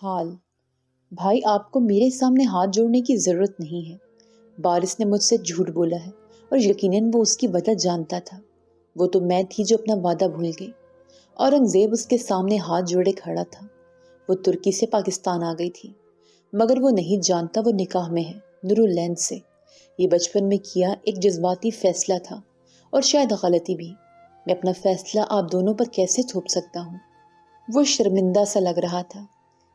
حال بھائی، آپ کو میرے سامنے ہاتھ جوڑنے کی ضرورت نہیں ہے۔ بارش نے مجھ سے جھوٹ بولا ہے اور یقیناً وہ اس کی وجہ جانتا تھا۔ وہ تو میں تھی جو اپنا وعدہ بھول گئی۔ اورنگزیب اس کے سامنے ہاتھ جوڑے کھڑا تھا۔ وہ ترکی سے پاکستان آ گئی تھی، مگر وہ نہیں جانتا وہ نکاح میں ہے نورالعین سے۔ یہ بچپن میں کیا ایک جذباتی فیصلہ تھا اور شاید غلطی بھی۔ میں اپنا فیصلہ آپ دونوں پر کیسے تھوپ سکتا ہوں؟ وہ شرمندہ سا لگ رہا تھا۔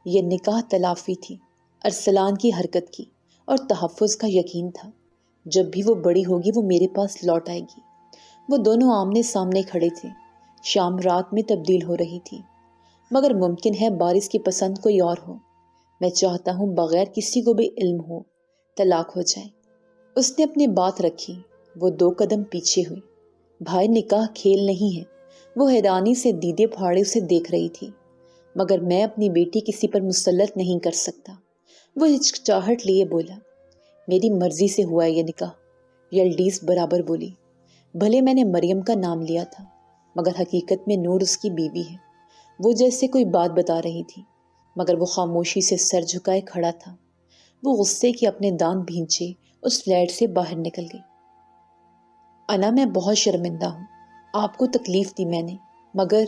یہ نکاح تلافی تھی، ارسلان کی حرکت کی اور تحفظ کا یقین تھا۔ جب بھی وہ بڑی ہوگی وہ میرے پاس لوٹ آئے گی۔ وہ دونوں آمنے سامنے کھڑے تھے۔ شام رات میں تبدیل ہو رہی تھی، مگر ممکن ہے بارش کی پسند کوئی اور ہو۔ میں چاہتا ہوں بغیر کسی کو بھی علم ہو طلاق ہو جائے۔ اس نے اپنی بات رکھی۔ وہ 2 قدم پیچھے ہوئی۔ بھائی، نکاح کھیل نہیں ہے۔ وہ حیرانی سے دیدے پھاڑے اسے دیکھ رہی تھی۔ مگر میں اپنی بیٹی کسی پر مسلط نہیں کر سکتا۔ وہ ہچکچاہٹ لیے بولا، میری مرضی سے ہوا ہے یہ نکاح۔ یلڈیز برابر بولی، بھلے میں نے مریم کا نام لیا تھا، مگر حقیقت میں نور اس کی بیوی ہے۔ وہ جیسے کوئی بات بتا رہی تھی، مگر وہ خاموشی سے سر جھکائے کھڑا تھا۔ وہ غصے کے اپنے دانت بھینچے اس فلیٹ سے باہر نکل گئی۔ انا، میں بہت شرمندہ ہوں۔ آپ کو تکلیف دی میں نے، مگر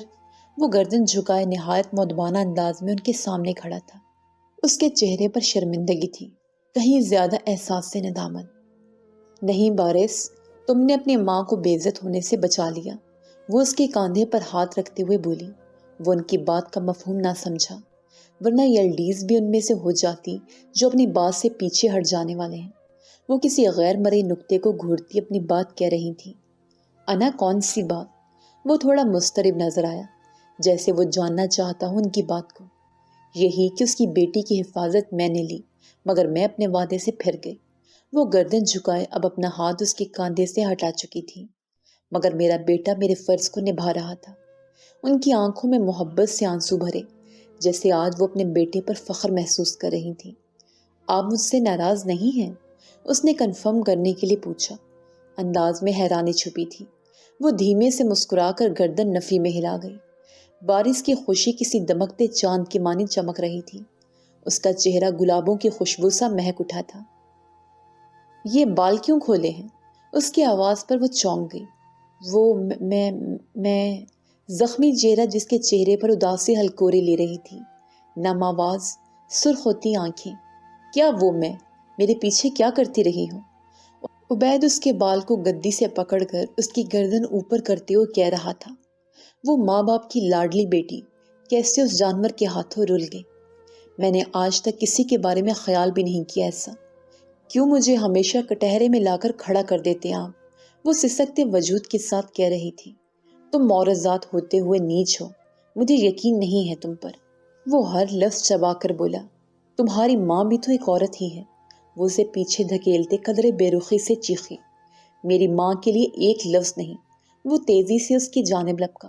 وہ گردن جھکائے نہایت مؤدبانہ انداز میں ان کے سامنے کھڑا تھا۔ اس کے چہرے پر شرمندگی تھی، کہیں زیادہ احساس سے ندامت۔ نہیں بارش، تم نے اپنی ماں کو بے عزت ہونے سے بچا لیا۔ وہ اس کے کاندھے پر ہاتھ رکھتے ہوئے بولی۔ وہ ان کی بات کا مفہوم نہ سمجھا، ورنہ یلڈیز بھی ان میں سے ہو جاتی جو اپنی بات سے پیچھے ہٹ جانے والے ہیں۔ وہ کسی غیر مرئی نکتے کو گھورتی اپنی بات کہہ رہی تھی۔ انا، کون سی بات؟ وہ تھوڑا مضطرب نظر آیا، جیسے وہ جاننا چاہتا ہوں ان کی بات کو۔ یہی کہ اس کی بیٹی کی حفاظت میں نے لی، مگر میں اپنے وعدے سے پھر گئی۔ وہ گردن جھکائے اب اپنا ہاتھ اس کے کاندھے سے ہٹا چکی تھی۔ مگر میرا بیٹا میرے فرض کو نبھا رہا تھا۔ ان کی آنکھوں میں محبت سے آنسو بھرے، جیسے آج وہ اپنے بیٹے پر فخر محسوس کر رہی تھی۔ آپ مجھ سے ناراض نہیں ہیں؟ اس نے کنفرم کرنے کے لیے پوچھا۔ انداز میں حیرانی چھپی تھی۔ وہ دھیمے سے مسکرا کر گردن نفی میں ہلا گئی۔ بارش کی خوشی کسی دمکتے چاند کی مانی چمک رہی تھی۔ اس کا چہرہ گلابوں کی خوشبو سا مہک اٹھا تھا۔ یہ بال کیوں کھولے ہیں؟ اس کی آواز پر وہ چونک گئی۔ وہ میں زخمی چہرہ جس کے چہرے پر اداسی ہلکورے لے رہی تھی، نم آواز، سرخ ہوتی آنکھیں۔ کیا وہ میں میرے پیچھے کیا کرتی رہی ہوں؟ عبید اس کے بال کو گدی سے پکڑ کر اس کی گردن اوپر کرتے ہوئے کہہ رہا تھا، وہ ماں باپ کی لاڈلی بیٹی کیسے اس جانور کے ہاتھوں رل گئی؟ میں نے آج تک کسی کے بارے میں خیال بھی نہیں کیا ایسا۔ کیوں مجھے ہمیشہ کٹہرے میں لا کر کھڑا کر دیتے آپ؟ وہ سسکتے وجود کے ساتھ کہہ رہی تھی، تم معرضات ہوتے ہوئے نیچ ہو، مجھے یقین نہیں ہے تم پر۔ وہ ہر لفظ چبا کر بولا، تمہاری ماں بھی تو ایک عورت ہی ہے۔ وہ اسے پیچھے دھکیلتے قدرے بے رخی سے چیخی، میری ماں کے لیے ایک لفظ نہیں۔ وہ تیزی سے اس کی جانب لپکا،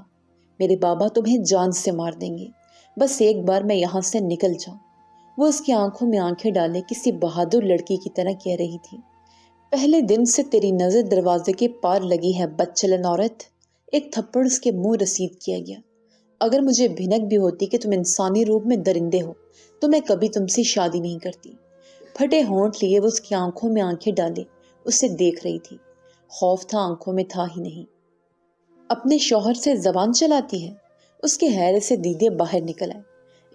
میرے بابا تمہیں جان سے مار دیں گے، بس ایک بار میں یہاں سے نکل جاؤں۔ وہ اس کی آنکھوں میں آنکھیں ڈالے کسی بہادر لڑکی کی طرح کہہ رہی تھی، پہلے دن سے تیری نظر دروازے کے پار لگی ہے بدچلن عورت۔ ایک تھپڑ اس کے منہ رسید کیا گیا۔ اگر مجھے بھنک بھی ہوتی کہ تم انسانی روپ میں درندے ہو تو میں کبھی تم سے شادی نہیں کرتی۔ پھٹے ہونٹ لیے وہ اس کی آنکھوں میں آنکھیں ڈالے اسے دیکھ رہی تھی۔ خوف تھا آنکھوں میں تھا ہی نہیں۔ اپنے شوہر سے زبان چلاتی ہے؟ اس کے حیرت سے دیدے باہر نکل آئے۔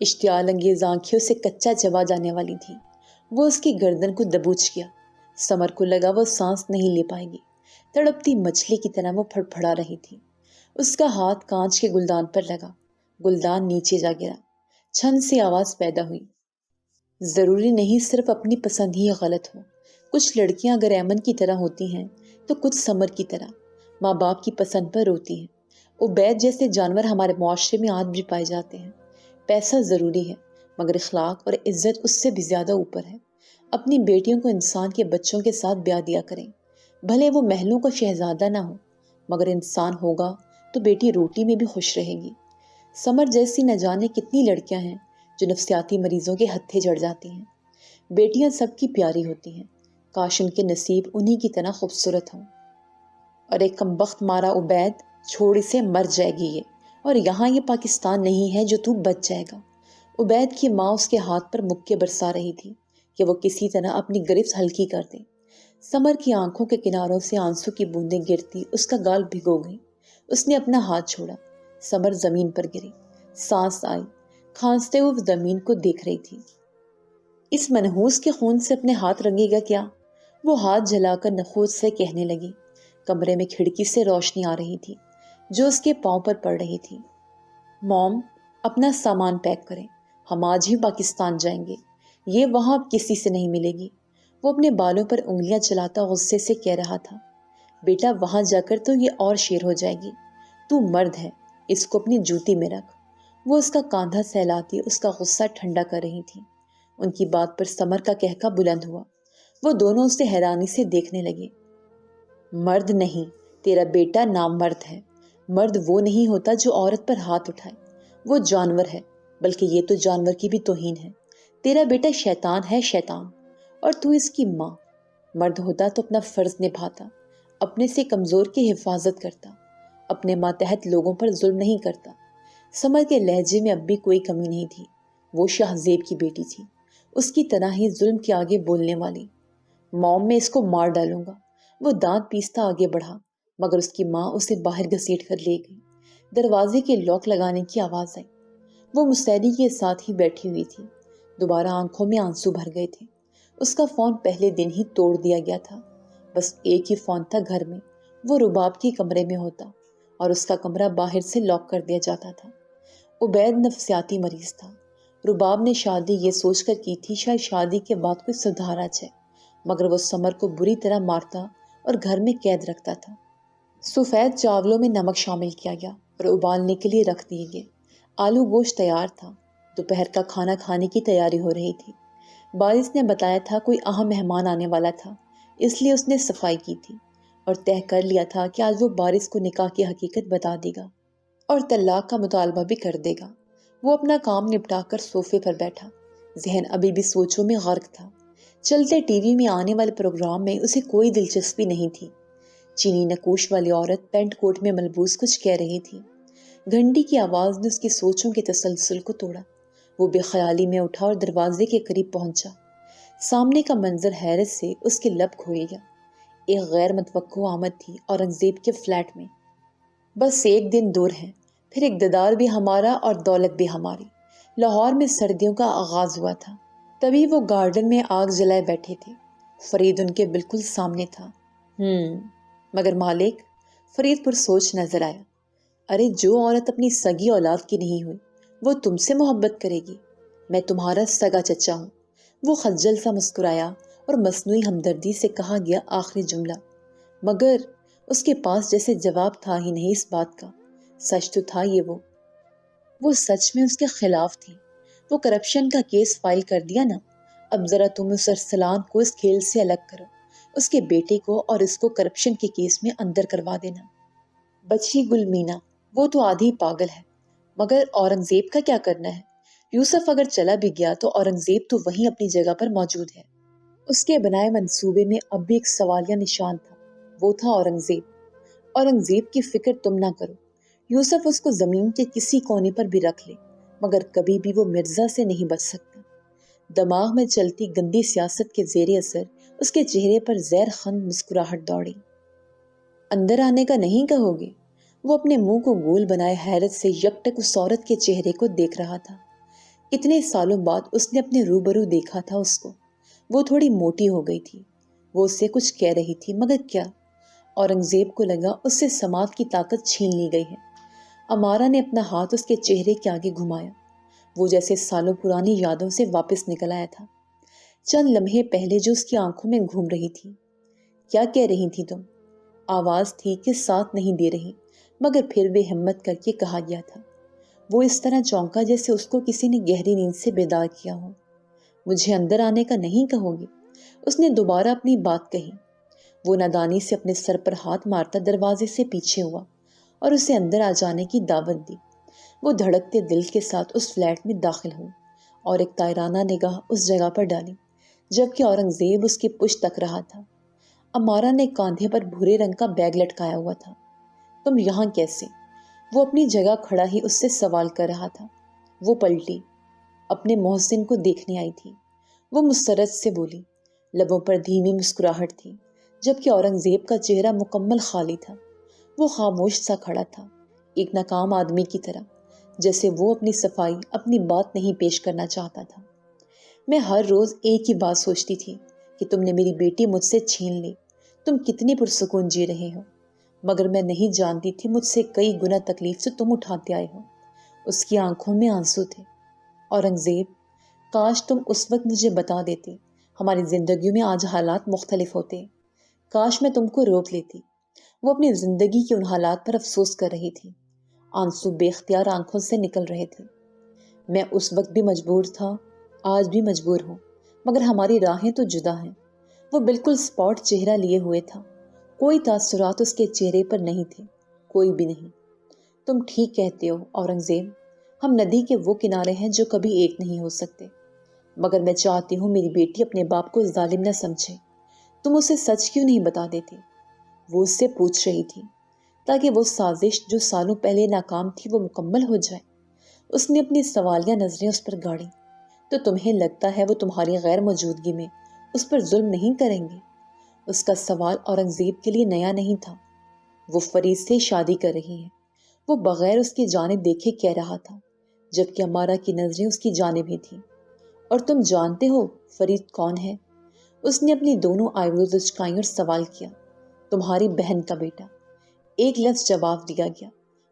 اشتعال انگیز آنکھیں سے کچا چبا جانے والی تھی۔ وہ اس کی گردن کو دبوچ گیا۔ سمر کو لگا وہ سانس نہیں لے پائے گی۔ تڑپتی مچھلی کی طرح وہ پھڑپھڑا رہی تھی۔ اس کا ہاتھ کانچ کے گلدان پر لگا، گلدان نیچے جا گرا۔ چھن سے آواز پیدا ہوئی، ضروری نہیں صرف اپنی پسند ہی غلط ہو۔ کچھ لڑکیاں اگر ایمن کی طرح ہوتی ہیں تو کچھ سمر کی طرح ماں باپ کی پسند پر روتی ہیں۔ عبید جیسے جانور ہمارے معاشرے میں آج بھی پائے جاتے ہیں۔ پیسہ ضروری ہے، مگر اخلاق اور عزت اس سے بھی زیادہ اوپر ہے۔ اپنی بیٹیوں کو انسان کے بچوں کے ساتھ بیاہ دیا کریں، بھلے وہ محلوں کا شہزادہ نہ ہو، مگر انسان ہوگا تو بیٹی روٹی میں بھی خوش رہے گی۔ سمر جیسی نہ جانے کتنی لڑکیاں ہیں جو نفسیاتی مریضوں کے ہتھے چڑھ جاتی ہیں۔ بیٹیاں سب کی پیاری ہوتی ہیں، کاش ان کے نصیب انہی کی طرح خوبصورت ہوں۔ اور ایک کمبخت مارا عبید، چھوڑ اسے، مر جائے گی یہ، اور یہاں یہ پاکستان نہیں ہے جو تو بچ جائے گا۔ عبید کی ماں اس کے ہاتھ پر مکے برسا رہی تھی کہ وہ کسی طرح اپنی گرفت ہلکی کر دے۔ سمر کی آنکھوں کے کناروں سے آنسو کی بوندیں گرتی اس کا گال بھگو گئی۔ اس نے اپنا ہاتھ چھوڑا۔ سمر زمین پر گری، سانس آئی، کھانستے ہوئے زمین کو دیکھ رہی تھی۔ اس منحوس کے خون سے اپنے ہاتھ رنگے گا کیا؟ وہ ہاتھ جلا کر نخوت سے کہنے لگی۔ کمرے میں کھڑکی سے روشنی آ رہی تھی جو اس کے پاؤں پر پڑ رہی تھی۔ موم، اپنا سامان پیک کریں، ہم آج ہی پاکستان جائیں گے، یہ وہاں اب کسی سے نہیں ملے گی۔ وہ اپنے بالوں پر انگلیاں چلاتا غصے سے کہہ رہا تھا۔ بیٹا وہاں جا کر تو یہ اور شیر ہو جائے گی، تو مرد ہے، اس کو اپنی جوتی میں رکھ۔ وہ اس کا کاندھا سہلاتی اس کا غصہ ٹھنڈا کر رہی تھی۔ ان کی بات پر سمر کا کہکا بلند ہوا۔ وہ دونوں اسے حیرانی سے دیکھنے لگے۔ مرد نہیں، تیرا بیٹا نامرد ہے۔ مرد وہ نہیں ہوتا جو عورت پر ہاتھ اٹھائے، وہ جانور ہے، بلکہ یہ تو جانور کی بھی توہین ہے۔ تیرا بیٹا شیطان ہے، شیطان، اور تو اس کی ماں۔ مرد ہوتا تو اپنا فرض نبھاتا، اپنے سے کمزور کی حفاظت کرتا، اپنے ماتحت لوگوں پر ظلم نہیں کرتا۔ سمر کے لہجے میں اب بھی کوئی کمی نہیں تھی۔ وہ شاہ زیب کی بیٹی تھی، اس کی طرح ہی ظلم کے آگے بولنے والی۔ موم، میں اس کو مار ڈالوں گا۔ وہ دانت پیستا آگے بڑھا، مگر اس کی ماں اسے باہر گھسیٹ کر لے گئی۔ دروازے کے لاک لگانے کی آواز آئی۔ وہ مستعدی کے ساتھ ہی بیٹھی ہوئی تھی۔ دوبارہ آنکھوں میں آنسو بھر گئے تھے۔ اس کا فون پہلے دن ہی توڑ دیا گیا تھا۔ بس ایک ہی فون تھا گھر میں، وہ رباب کی کمرے میں ہوتا اور اس کا کمرہ باہر سے لاک کر دیا جاتا تھا۔ عبید نفسیاتی مریض تھا۔ رباب نے شادی یہ سوچ کر کی تھی شاید شادی کے بعد کوئی سدھار آ جائے، مگر وہ سمر کو بری طرح مارتا اور گھر میں قید رکھتا تھا۔ سفید چاولوں میں نمک شامل کیا گیا اور ابالنے کے لیے رکھ دیے گئے۔ آلو گوشت تیار تھا۔ دوپہر کا کھانا کھانے کی تیاری ہو رہی تھی۔ بارش نے بتایا تھا کوئی اہم مہمان آنے والا تھا، اس لیے اس نے صفائی کی تھی اور طے کر لیا تھا کہ آج وہ بارش کو نکاح کی حقیقت بتا دے گا اور طلاق کا مطالبہ بھی کر دے گا۔ وہ اپنا کام نپٹا کر صوفے پر بیٹھا، ذہن ابھی بھی سوچوں میں غرق تھا۔ چلتے ٹی وی میں آنے والے پروگرام میں اسے کوئی دلچسپی نہیں تھی۔ چینی نقوش والی عورت پینٹ کوٹ میں ملبوس کچھ کہہ رہی تھی۔ گھنٹی کی آواز نے اس کی سوچوں کے تسلسل کو توڑا۔ وہ بے خیالی میں اٹھا اور دروازے کے قریب پہنچا۔ سامنے کا منظر حیرت سے اس کے لب کھول گیا۔ ایک غیر متوقع آمد تھی اورنگزیب کے فلیٹ میں۔ بس ایک دن دور ہے، پھر اقتدار بھی ہمارا اور دولت بھی ہماری۔ لاہور میں سردیوں کا آغاز ہوا تھا۔ تبھی وہ گارڈن میں آگ جلائے بیٹھے تھے۔ فرید ان کے بالکل سامنے تھا۔ مگر مالک، فرید پر سوچ نظر آیا۔ ارے جو عورت اپنی سگی اولاد کی نہیں ہوئی وہ تم سے محبت کرے گی؟ میں تمہارا سگا چچا ہوں۔ وہ خجل سا مسکرایا اور مصنوعی ہمدردی سے کہا گیا آخری جملہ، مگر اس کے پاس جیسے جواب تھا ہی نہیں اس بات کا۔ سچ تو تھا یہ، وہ سچ میں اس کے خلاف تھی۔ وہ کرپشن کا کیس فائل کر دیا نا۔ اب ذرا تم اس ارسلان کو اس کھیل سے الگ کرو، اس کے بیٹے کو اور اس کو کرپشن کے کیس میں اندر کروا دینا۔ بچی گل مینا، وہ تو آدھی پاگل ہے، مگر اورنگزیب کا کیا کرنا ہے؟ یوسف اگر چلا بھی گیا تو اورنگزیب تو وہیں اپنی جگہ پر موجود ہے۔ اس کے بنائے منصوبے میں اب بھی ایک سوالیہ نشان تھا، وہ تھا اورنگزیب۔ اورنگزیب کی فکر تم نہ کرو، یوسف اس کو زمین کے کسی کونے پر بھی رکھ لے، مگر کبھی بھی وہ مرزا سے نہیں بچ سکتا۔ دماغ میں چلتی گندی سیاست کے زیر اثر اس کے چہرے پر زہر خند مسکراہٹ دوڑی۔ اندر آنے کا نہیں کہو گے؟ وہ اپنے منہ کو گول بنائے حیرت سے یکٹک اس عورت کے چہرے کو دیکھ رہا تھا۔ اتنے سالوں بعد اس نے اپنے روبرو دیکھا تھا اس کو۔ وہ تھوڑی موٹی ہو گئی تھی۔ وہ اس سے کچھ کہہ رہی تھی، مگر کیا؟ اورنگزیب کو لگا اس سے سماعت کی طاقت چھین لی گئی ہے۔ امارا نے اپنا ہاتھ اس کے چہرے کے آگے گھمایا۔ وہ جیسے سالوں پرانی یادوں سے واپس نکل آیا تھا، چند لمحے پہلے جو اس کی آنکھوں میں گھوم رہی تھی۔ کیا کہہ رہی تھی تم؟ آواز تھی کہ ساتھ نہیں دے رہی، مگر پھر بھی ہمت کر کے کہا گیا تھا۔ وہ اس طرح چونکا جیسے اس کو کسی نے گہری نیند سے بیدار کیا ہو۔ مجھے اندر آنے کا نہیں کہو گی؟ اس نے دوبارہ اپنی بات کہی۔ وہ نادانی سے اپنے سر پر ہاتھ مارتا دروازے سے پیچھے ہوا اور اسے اندر آ جانے کی دعوت دی۔ وہ دھڑکتے دل کے ساتھ اس فلیٹ میں داخل ہوئی اور ایک تائرانہ نگاہ اس جگہ پر ڈالی، جبکہ اورنگزیب اس کی پشت تک رہا تھا۔ امارا نے کاندھے پر بھورے رنگ کا بیگ لٹکایا ہوا تھا۔ تم یہاں کیسے؟ وہ اپنی جگہ کھڑا ہی اس سے سوال کر رہا تھا۔ وہ پلٹی۔ اپنے محسن کو دیکھنے آئی تھی۔ وہ مسرت سے بولی، لبوں پر دھیمی مسکراہٹ تھی، جبکہ اورنگزیب کا چہرہ مکمل خالی تھا۔ وہ خاموش سا کھڑا تھا، ایک ناکام آدمی کی طرح، جیسے وہ اپنی صفائی، اپنی بات نہیں پیش کرنا چاہتا تھا۔ میں ہر روز ایک ہی بات سوچتی تھی کہ تم نے میری بیٹی مجھ سے چھین لی، تم کتنی پرسکون جی رہے ہو، مگر میں نہیں جانتی تھی مجھ سے کئی گنا تکلیف سے تم اٹھاتے آئے ہو۔ اس کی آنکھوں میں آنسو تھے۔ اورنگزیب، کاش تم اس وقت مجھے بتا دیتے، ہماری زندگیوں میں آج حالات مختلف ہوتے۔ کاش میں تم کو روک لیتی۔ وہ اپنی زندگی کے ان حالات پر افسوس کر رہی تھی۔ آنسو بے اختیار آنکھوں سے نکل رہے تھے۔ میں اس وقت بھی مجبور تھا، آج بھی مجبور ہوں، مگر ہماری راہیں تو جدا ہیں۔ وہ بالکل اسپاٹ چہرہ لیے ہوئے تھا، کوئی تاثرات اس کے چہرے پر نہیں تھے، کوئی بھی نہیں۔ تم ٹھیک کہتے ہو اورنگزیب، ہم ندی کے وہ کنارے ہیں جو کبھی ایک نہیں ہو سکتے، مگر میں چاہتی ہوں میری بیٹی اپنے باپ کو ظالم نہ سمجھے۔ تم اسے سچ کیوں نہیں بتا دیتے؟ وہ اس سے پوچھ رہی تھی، تاکہ وہ سازش جو سالوں پہلے ناکام تھی وہ مکمل ہو جائے۔ اس نے اپنی سوالیہ نظریں اس پر گاڑی۔ تو تمہیں لگتا ہے وہ تمہاری غیر موجودگی میں اس پر ظلم نہیں کریں گے؟ اس کا سوال اورنگزیب کے لیے نیا نہیں تھا۔ وہ فرید سے شادی کر رہی ہے، وہ بغیر اس کی جانب دیکھے کہہ رہا تھا، جبکہ امارا کی نظریں اس کی جانب ہی تھیں۔ اور تم جانتے ہو فرید کون ہے؟ اس نے اپنی دونوں آئیبروز اچکائیں اور سوال کیا۔ تمہاری بہن کا بیٹا۔ ایک لفظ جواب دیا گیا،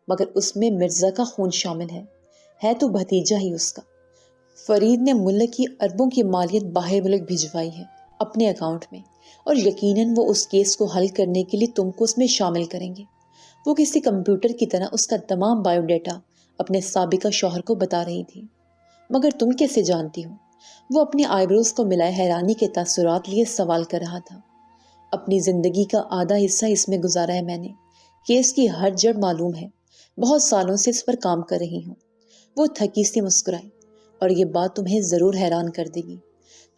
مگر اس میں مرزا کا خون شامل ہے تو بھتیجا ہی اس کا۔ فرید نے ملک کی اربوں کی مالیت باہر ملک بھجوائی ہے اپنے اکاؤنٹ میں، اور یقیناً وہ اس کیس کو حل کرنے کے لیے تم کو اس میں شامل کریں گے۔ وہ کسی کمپیوٹر کی طرح اس کا تمام بایو ڈیٹا اپنے سابقہ شوہر کو بتا رہی تھی۔ مگر تم کیسے جانتی ہو؟ وہ اپنی آئیبروز کو ملائے حیرانی کے تاثرات لیے سوال کر رہا تھا۔ اپنی زندگی کا آدھا حصہ اس میں گزارا ہے میں نے، کیس کی ہر جڑ معلوم ہے، بہت سالوں سے اس پر کام کر رہی ہوں۔ وہ تھکی سی مسکرائی، اور یہ بات تمہیں ضرور حیران کر دے گی،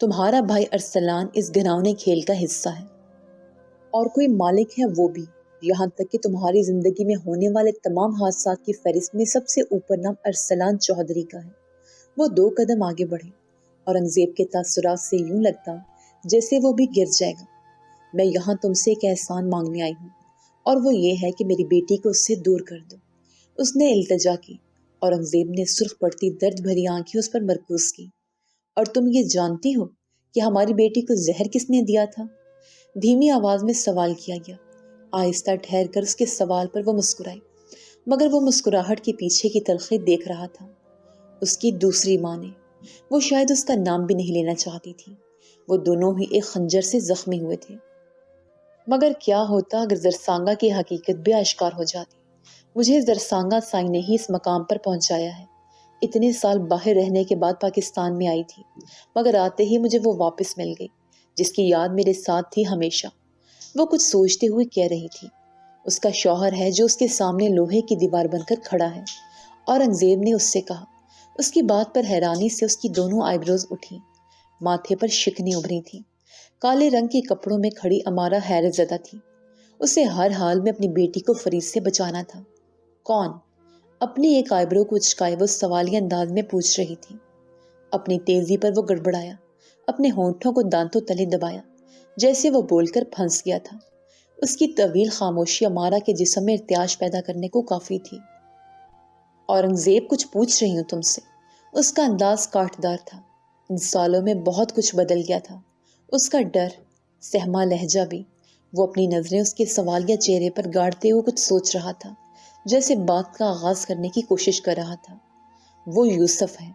تمہارا بھائی ارسلان اس گھناؤنے کھیل کا حصہ ہے، اور کوئی مالک ہے وہ بھی، یہاں تک کہ تمہاری زندگی میں ہونے والے تمام حادثات کی فہرست میں سب سے اوپر نام ارسلان چودھری کا ہے۔ وہ 2 قدم آگے بڑھے۔ اورنگزیب کے تاثرات سے یوں لگتا جیسے وہ بھی گر جائے گا۔ میں یہاں تم سے ایک احسان مانگنے آئی ہوں، اور وہ یہ ہے کہ میری بیٹی کو اس سے دور کر دو۔ اس نے التجا کی۔ اورنگزیب نے سرخ پڑتی درد بھری آنکھیں اس پر مرکوز کی۔ اور تم یہ جانتی ہو کہ ہماری بیٹی کو زہر کس نے دیا تھا؟ دھیمی آواز میں سوال کیا گیا۔ آہستہ ٹھہر کر اس کے سوال پر وہ مسکرائی، مگر وہ مسکراہٹ کے پیچھے کی تلخی دیکھ رہا تھا۔ اس کی دوسری ماں نے۔ وہ شاید اس کا نام بھی نہیں لینا چاہتی تھی۔ وہ دونوں ہی ایک خنجر سے زخمی ہوئے تھے۔ مگر کیا ہوتا اگر زرسانگا کی حقیقت بھی آشکار ہو جاتی؟ مجھے زرسانگا سائی نے ہی اس مقام پر پہنچایا ہے۔ اتنے سال باہر رہنے کے بعد پاکستان میں آئی تھی، مگر آتے ہی مجھے وہ واپس مل گئی، جس کی یاد میرے ساتھ تھی ہمیشہ۔ وہ کچھ سوچتے ہوئے کہہ رہی تھی۔ اس کا شوہر ہے جو اس کے سامنے لوہے کی دیوار بن کر کھڑا ہے، اورنگزیب نے اس سے کہا۔ اس کی بات پر حیرانی سے اس کی دونوں آئیبروز اٹھی، ماتھے پر شکنیں ابھری تھی۔ کالے رنگ کے کپڑوں میں کھڑی امارا حیرت زدہ تھی۔ اسے ہر حال میں اپنی بیٹی کو فرید سے بچانا تھا۔ کون؟ اپنی ایک آئیبرو کو اچکائے وہ سوالیہ انداز میں پوچھ رہی تھی۔ اپنی تیزی پر وہ گڑبڑایا، اپنے ہونٹوں کو دانتوں تلے دبایا، جیسے وہ بول کر پھنس گیا تھا۔ اس کی طویل خاموشی امارا کے جسم میں ارتعاش پیدا کرنے کو کافی تھی۔ اورنگزیب، کچھ پوچھ رہی ہوں تم سے۔ اس کا انداز کاٹدار تھا۔ ان سالوں میں بہت کچھ بدل گیا تھا۔ اس کا ڈر، سہما لہجہ بھی۔ وہ اپنی نظریں اس کے سوالیہ چہرے پر گاڑتے ہوئے کچھ سوچ رہا تھا، جیسے بات کا آغاز کرنے کی کوشش کر رہا تھا۔ وہ یوسف ہے،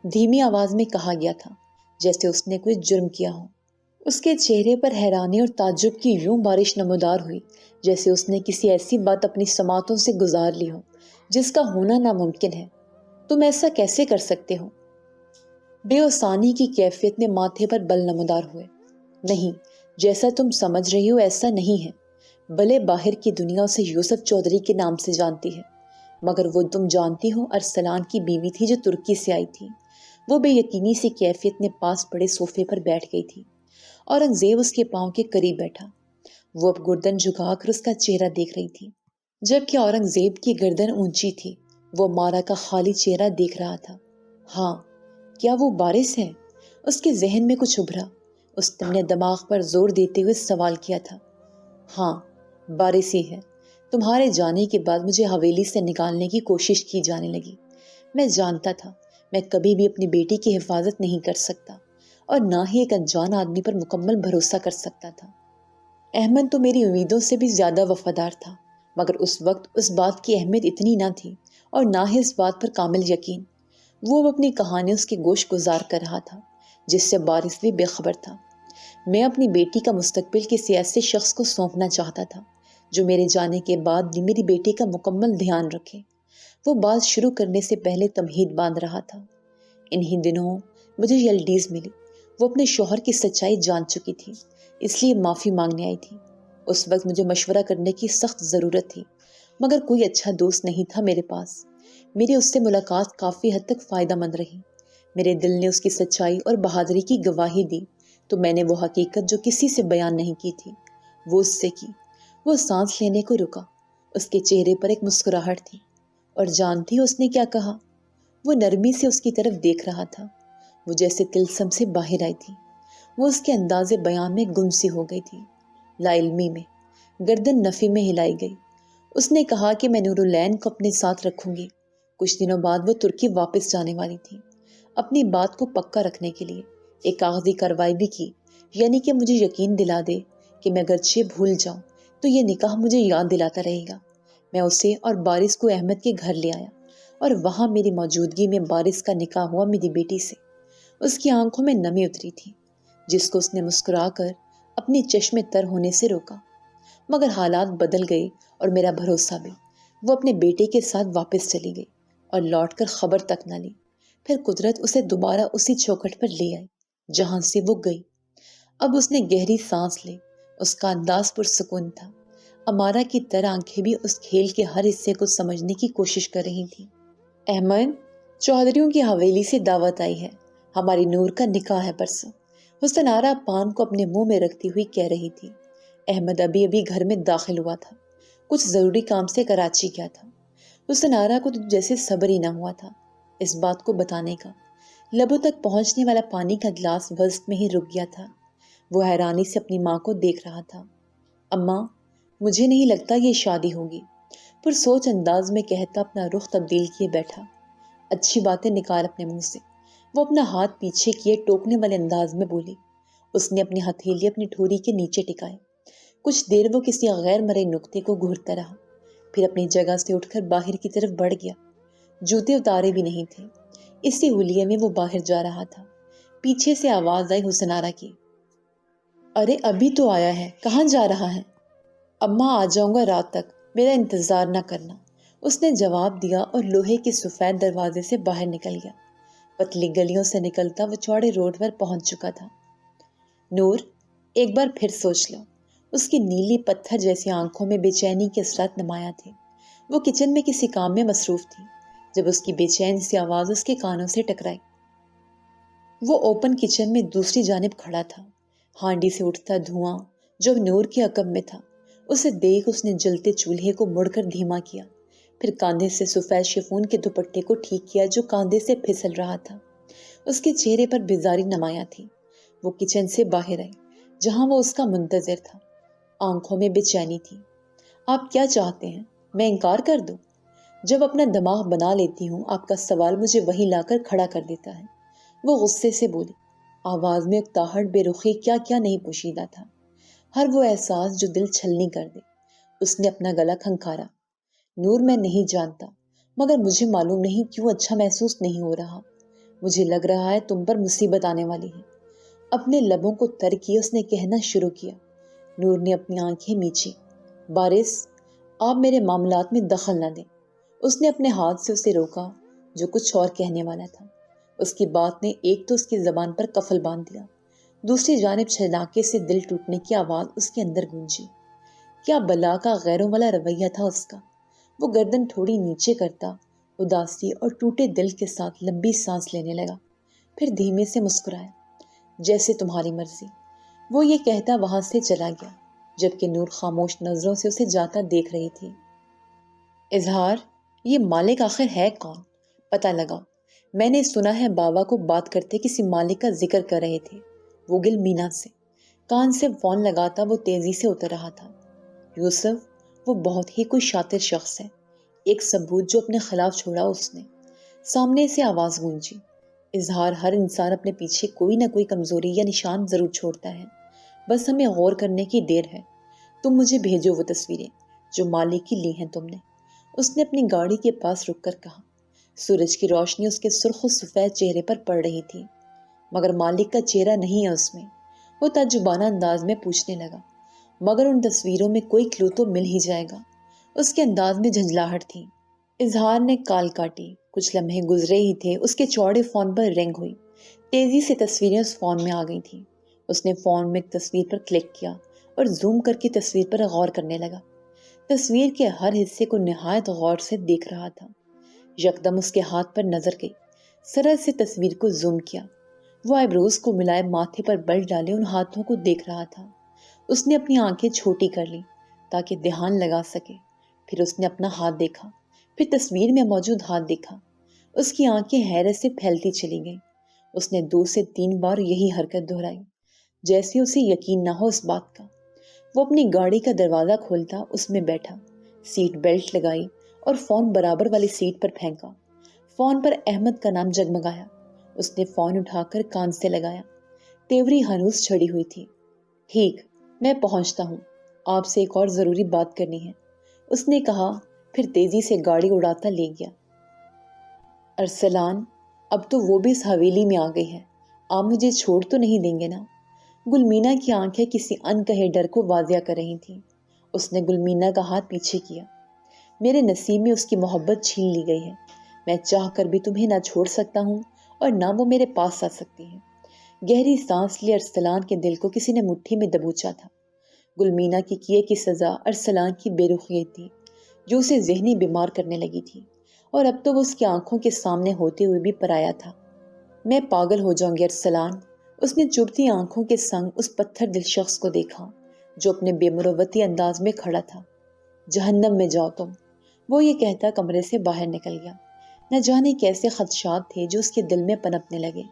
دھیمی آواز میں کہا گیا تھا، جیسے اس نے کوئی جرم کیا ہو۔ اس کے چہرے پر حیرانی اور تعجب کی یوں بارش نمودار ہوئی، جیسے اس نے کسی ایسی بات اپنی سماعتوں سے گزار لی ہو جس کا ہونا ناممکن ہے۔ تم ایسا کیسے کر سکتے ہو؟ بے اوسانی کی کیفیت میں ماتھے پر بل نمودار ہوئے۔ نہیں، جیسا تم سمجھ رہی ہو ایسا نہیں ہے۔ بھلے باہر کی دنیا اسے یوسف چودھری کے نام سے جانتی ہے، مگر وہ تم جانتی ہو ارسلان کی بیوی تھی جو ترکی سے آئی تھی۔ وہ بے یقینی سی کیفیت میں پاس پڑے صوفے پر بیٹھ گئی تھی۔ اورنگزیب اس کے پاؤں کے قریب بیٹھا۔ وہ اب گردن جھکا کر اس کا چہرہ دیکھ رہی تھی، جبکہ اورنگزیب کی گردن اونچی تھی۔ وہ مارا کا خالی چہرہ دیکھ رہا تھا۔ ہاں، کیا وہ بارش ہے؟ اس کے ذہن میں کچھ ابھرا۔ اس نے اپنے دماغ پر زور دیتے ہوئے سوال کیا تھا۔ ہاں، بارش ہی ہے۔ تمہارے جانے کے بعد مجھے حویلی سے نکالنے کی کوشش کی جانے لگی۔ میں جانتا تھا میں کبھی بھی اپنی بیٹی کی حفاظت نہیں کر سکتا اور نہ ہی ایک انجان آدمی پر مکمل بھروسہ کر سکتا تھا۔ احمد تو میری امیدوں سے بھی زیادہ وفادار تھا، مگر اس وقت اس بات کی اہمیت اتنی نہ تھی اور نہ ہی اس بات پر کامل یقین۔ وہ اب اپنی کہانی اس کی گوش گزار کر رہا تھا، جس سے بارش بھی بے خبر تھا۔ میں اپنی بیٹی کا مستقبل کسی ایسے شخص کو سونپنا چاہتا تھا جو میرے جانے کے بعد بھی میری بیٹی کا مکمل دھیان رکھے۔ وہ بات شروع کرنے سے پہلے تمہید باندھ رہا تھا۔ انہی دنوں مجھے یلڈیز ملی۔ وہ اپنے شوہر کی سچائی جان چکی تھی، اس لیے معافی مانگنے آئی تھی۔ اس وقت مجھے مشورہ کرنے کی سخت ضرورت تھی، مگر کوئی اچھا دوست نہیں تھا میرے پاس۔ میری اس سے ملاقات کافی حد تک فائدہ مند رہی۔ میرے دل نے اس کی سچائی اور بہادری کی گواہی دی تو میں نے وہ حقیقت جو کسی سے بیان نہیں کی تھی وہ اس سے کی۔ وہ سانس لینے کو رکا۔ اس کے چہرے پر ایک مسکراہٹ تھی، اور جانتی اس نے کیا کہا؟ وہ نرمی سے اس کی طرف دیکھ رہا تھا۔ وہ جیسے طلسم سے باہر آئی تھی۔ وہ اس کے انداز بیان میں گم سی ہو گئی تھی، لا علمی میں۔ گردن نفی میں ہلائی گئی۔ اس نے کہا کہ میں نورالعین کو اپنے ساتھ رکھوں گی۔ کچھ دنوں بعد وہ ترکی واپس جانے والی تھی۔ اپنی بات کو پکا رکھنے کے لیے ایک کاغذی کارروائی بھی کی، یعنی کہ مجھے یقین دلا دے کہ میں اگرچہ بھول جاؤں تو یہ نکاح مجھے یاد دلاتا رہے گا۔ میں اسے اور بارش کو احمد کے گھر لے آیا، اور وہاں میری موجودگی میں بارش کا نکاح ہوا میری بیٹی سے۔ اس کی آنکھوں میں نمی اتری تھی، جس کو اس نے مسکرا کر اپنی چشمے تر ہونے سے روکا۔ مگر حالات بدل گئے اور میرا بھروسہ بھی۔ وہ اپنے بیٹے کے ساتھ واپس چلی گئی اور لوٹ کر خبر تک نہ لی۔ پھر قدرت اسے دوبارہ اسی چوکھٹ پر لے آئی جہاں سے وہ گئی۔ اب اس نے گہری سانس لی۔ اس کا انداز پرسکون تھا۔ امارا کی طرح آنکھیں بھی اس کھیل کے ہر حصے کو سمجھنے کی کوشش کر رہی تھیں۔ احمد، چودھریوں کی حویلی سے دعوت آئی ہے۔ ہماری نور کا نکاح ہے پرسوں، حسن آرا پان کو اپنے منہ میں رکھتی ہوئی کہہ رہی تھی۔ احمد ابھی گھر میں داخل ہوا تھا، کچھ ضروری کام سے کراچی گیا تھا۔ حسن آرا کو تو جیسے صبر ہی نہ ہوا تھا اس بات کو بتانے کا۔ لبوں تک پہنچنے والا پانی کا گلاس وسط میں ہی رک گیا تھا۔ وہ حیرانی سے اپنی ماں کو دیکھ رہا تھا۔ اماں، مجھے نہیں لگتا یہ شادی ہوگی، پر سوچ انداز میں کہتا اپنا رخ تبدیل کیے بیٹھا۔ اچھی باتیں نکال اپنے منہ سے۔ وہ اپنا ہاتھ پیچھے کیے ٹوکنے والے انداز میں بولی۔ اس نے اپنی ہتھیلی اپنی ٹھوری کے نیچے ٹکائے۔ کچھ دیر وہ کسی غیر مرئی نکتے کو گھورتا رہا، پھر اپنی جگہ سے اٹھ کر باہر کی طرف بڑھ گیا۔ جوتے اتارے بھی نہیں تھے، اسی ہولیے میں وہ باہر جا رہا تھا۔ پیچھے سے آواز آئی حسن آرا کی، ارے ابھی تو آیا ہے، کہاں جا رہا ہے؟ اماں، آ جاؤں گا رات تک، میرا انتظار نہ کرنا، اس نے جواب دیا اور لوہے کے سفید دروازے سے باہر نکل گیا۔ پتلی گلیوں سے نکلتا وہ چوڑے روڈ پر پہنچ چکا تھا۔ نور، ایک بار پھر سوچ لو۔ اس کی نیلی پتھر جیسی آنکھوں میں بے چینی کے اثرات نمایاں تھے۔ وہ کچن میں کسی کام میں مصروف تھی جب اس کی بے چین سی آواز اس کے کانوں سے ٹکرائی۔ وہ اوپن کچن میں دوسری جانب کھڑا تھا۔ ہانڈی سے اٹھتا دھواں جو نور کے عقب میں تھا، اسے دیکھ اس نے جلتے چولہے کو مڑ کر دھیما کیا، پھر کاندھے سے سفید شفون کے دوپٹے کو ٹھیک کیا جو کاندھے سے پھسل رہا تھا۔ اس کے چہرے پر بیزاری نمایاں تھی۔ وہ کچن سے باہر آئی جہاں وہ اس کا منتظر تھا۔ آنکھوں میں بے چینی تھی۔ آپ کیا چاہتے ہیں؟ میں انکار کر دوں؟ جب اپنا دماغ بنا لیتی ہوں آپ کا سوال مجھے وہیں لا کر کھڑا کر دیتا ہے، وہ غصے سے بولی۔ آواز میں اکتاہٹ، بے رخی، کیا کیا نہیں پوشیدہ تھا، ہر وہ احساس جو دل چھلنی کر دے۔ اس نے اپنا گلا کھنکھارا۔ نور، میں نہیں جانتا، مگر مجھے معلوم نہیں کیوں اچھا محسوس نہیں ہو رہا۔ مجھے لگ رہا ہے تم پر مصیبت آنے والی ہے۔ اپنے لبوں کو تر کیے اس نے کہنا شروع کیا۔ نور نے اپنی آنکھیں میچی۔ بارش، آپ میرے معاملات میں دخل نہ دیں۔ اس نے اپنے ہاتھ سے اسے روکا جو کچھ اور کہنے والا تھا۔ اس کی بات نے ایک تو اس کی زبان پر قفل باندھ دیا، دوسری جانب چھناکے سے دل ٹوٹنے کی آواز اس کے اندر گونجی۔ کیا بلا کا غیروں والا رویہ تھا اس کا۔ وہ گردن تھوڑی نیچے کرتا اداسی اور ٹوٹے دل کے ساتھ لمبی سانس لینے لگا، پھر دھیمے سے مسکرایا۔ جیسے تمہاری مرضی، وہ یہ کہتا وہاں سے چلا گیا، جبکہ نور خاموش نظروں سے اسے جاتا دیکھ رہی تھی۔ اظہار، یہ مالک آخر ہے کون؟ پتہ لگاؤ، میں نے سنا ہے بابا کو بات کرتے کسی مالک کا ذکر کر رہے تھے، وہ گل مینا سے۔ کان سے فون لگاتا وہ تیزی سے اتر رہا تھا۔ یوسف، وہ بہت ہی کوئی شاطر شخص ہے، ایک ثبوت جو اپنے خلاف چھوڑا اس نے۔ سامنے سے آواز گونجی، اظہار ہر انسان اپنے پیچھے کوئی نہ کوئی کمزوری یا نشان ضرور چھوڑتا ہے، بس ہمیں غور کرنے کی دیر ہے۔ تم مجھے بھیجو وہ تصویریں جو مالک کی لی ہیں تم نے، اس نے اپنی گاڑی کے پاس رک کر کہا۔ سورج کی روشنی اس کے سرخ و سفید چہرے پر پڑ رہی تھی، مگر مالک کا چہرہ نہیں ہے اس میں۔ وہ تعجبانہ انداز میں پوچھنے لگا، مگر ان تصویروں میں کوئی کلو تو مل ہی جائے گا۔ اس کے انداز میں جھنجھلاہٹ تھی۔ اظہار نے کال کاٹی۔ کچھ لمحے گزرے ہی تھے، اس کے چوڑے فون پر رنگ ہوئی۔ تیزی سے تصویریں اس فون میں آ گئی تھیں۔ اس نے فون میں ایک تصویر پر کلک کیا اور زوم کر کے تصویر پر غور کرنے لگا۔ تصویر کے ہر حصے کو نہایت غور سے دیکھ رہا تھا۔ یکدم اس کے ہاتھ پر نظر گئی۔ سرعت سے تصویر کو زوم کیا۔ وہ آئیبروز کو ملائے ماتھے پر بل ڈالے ان ہاتھوں کو دیکھ رہا تھا۔ اس نے اپنی آنکھیں چھوٹی کر لی تاکہ دھیان لگا سکے۔ پھر اس نے اپنا ہاتھ دیکھا، پھر تصویر میں موجود ہاتھ دیکھا۔ اس کی آنکھیں حیرت سے پھیلتی چلی گئیں۔ اس نے 2 سے 3 بار یہی حرکت دہرائی، جیسے اسے یقین نہ ہو اس بات کا۔ وہ اپنی گاڑی کا دروازہ کھولتا اس میں بیٹھا، سیٹ بیلٹ لگائی اور فون برابر والی سیٹ پر پھینکا۔ فون پر احمد کا نام جگمگایا۔ اس نے فون اٹھا کر کان سے لگایا۔ تیوری ہنوز چھڑی ہوئی تھی۔ ٹھیک، میں پہنچتا ہوں، آپ سے ایک اور ضروری بات کرنی ہے، اس نے کہا، پھر تیزی سے گاڑی اڑاتا لے گیا۔ ارسلان، اب تو وہ بھی اس حویلی میں آ گئی ہے، آپ مجھے چھوڑ تو نہیں دیں گے نا؟ گلمینا کی آنکھیں کسی ان کہے ڈر کو واضح کر رہی تھیں۔ اس نے گلمینا کا ہاتھ پیچھے کیا۔ میرے نصیب میں اس کی محبت چھین لی گئی ہے، میں چاہ کر بھی تمہیں نہ چھوڑ سکتا ہوں اور نہ وہ میرے پاس آ سکتی ہے۔ گہری سانس لی ارسلان کے دل کو کسی نے مٹھی میں دبوچا تھا۔ گلمینا کی کیے کی سزا ارسلان کی بے رخی تھی، جو اسے ذہنی بیمار کرنے لگی تھی، اور اب تو وہ اس کی آنکھوں کے سامنے ہوتے ہوئے بھی پرایا تھا۔ میں پاگل ہو جاؤں گی ارسلان، اس نے چبھتی آنکھوں کے سنگ اس پتھر دل شخص کو دیکھا جو اپنے بے مروتی انداز میں کھڑا تھا۔ جہنم میں جاؤ تم، وہ یہ کہتا کمرے سے باہر نکل گیا۔ نہ جانے کیسے خدشات تھے جو اس کے دل میں پنپنے لگے،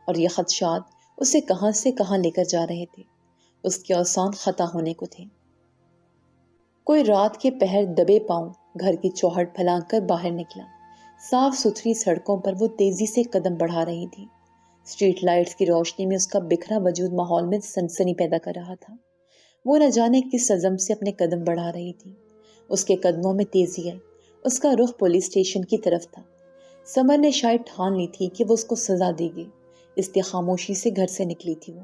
اور یہ خدشات اسے کہاں سے کہاں لے کر جا رہے تھے۔ اس کے اوسان خطا ہونے کو تھے۔ کوئی رات کے پہر دبے پاؤں گھر کی چوہٹ پھلانگ کر باہر نکلا۔ صاف ستھری سڑکوں پر وہ تیزی سے قدم بڑھا رہی تھی۔ اسٹریٹ لائٹس کی روشنی میں اس کا بکھرا وجود ماحول میں سنسنی پیدا کر رہا تھا۔ وہ نہ جانے کس عزم سے اپنے قدم بڑھا رہی تھی۔ اس کے قدموں میں تیزی آئی۔ اس کا رخ پولیس اسٹیشن کی طرف تھا۔ سمر نے شاید ٹھان لی تھی کہ وہ اس کو سزا دے گی، اس لیے خاموشی سے گھر سے نکلی تھی وہ،